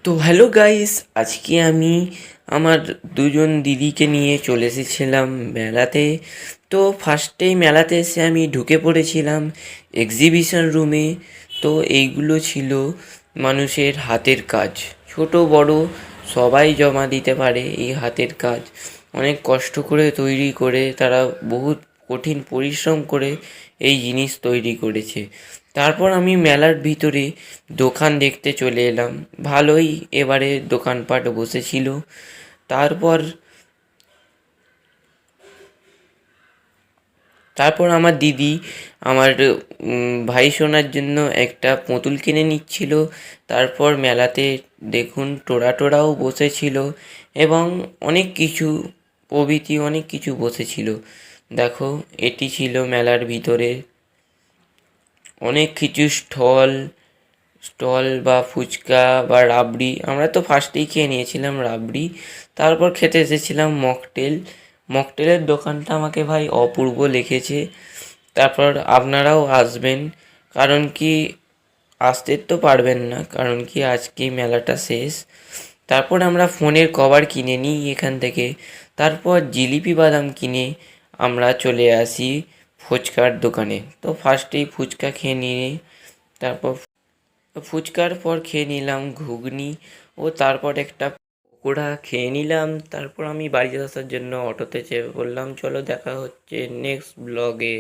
তো hello guys, আজকে আমি আমার দুজন দিদিকে নিয়ে চলে এসেছিলাম মেলাতে। তো ফার্স্টেই মেলাতে এসে আমি ঢুকে পড়েছিলাম এক্সিবিশন রুমে। তো এইগুলো ছিল মানুষের হাতের কাজ, ছোট বড় সবাই জমা দিতে পারে এই হাতের কাজ। অনেক কষ্ট করে তৈরি করে তারা বহুত কঠিন পরিশ্রম করে এই জিনিস তৈরি করেছে। তারপর আমি মেলার ভিতরে দোকান দেখতে চলে এলাম। ভালোই এবারে দোকানপাট বসেছিল। তারপর তারপর আমার দিদি আমার ভাই সোনার জন্য একটা পুতুল কিনে নিচ্ছিল। তারপর মেলাতে দেখুন টোরাও বসেছিল এবং অনেক কিছু প্রভৃতি অনেক কিছু বসেছিল। দেখো, এটি ছিল মেলার ভিতরে অনেক কিছু স্টল স্টল বা ফুচকা বা রাবড়ি। আমরা তো ফার্স্টেই খেয়ে নিয়েছিলাম রাবড়ি, তারপর খেতে এসেছিলাম মকটেল। মকটেলের দোকানটা আমাকে ভাই অপূর্ব লেগেছে। তারপর আপনারাও আসবেন, কারণ কি আসতে তো পারবেন না, কারণ কি আজকে মেলাটা শেষ। তারপর আমরা ফোনের কভার কিনে নিই এখান থেকে। তারপর জিলিপি বাদাম কিনে আমরা চলে আসি ফুচকার দোকানে। তো ফার্স্টেই ফুচকা খেয়ে নিয়ে তারপর ফুচকার পর খেয়ে নিলাম ঘুগনি, ও তারপর একটা পকোড়া খেয়ে নিলাম। তারপর আমি বাড়ি আসার জন্য অটোতে চেপে পড়লাম। চলো, দেখা হচ্ছে নেক্সট ব্লগে।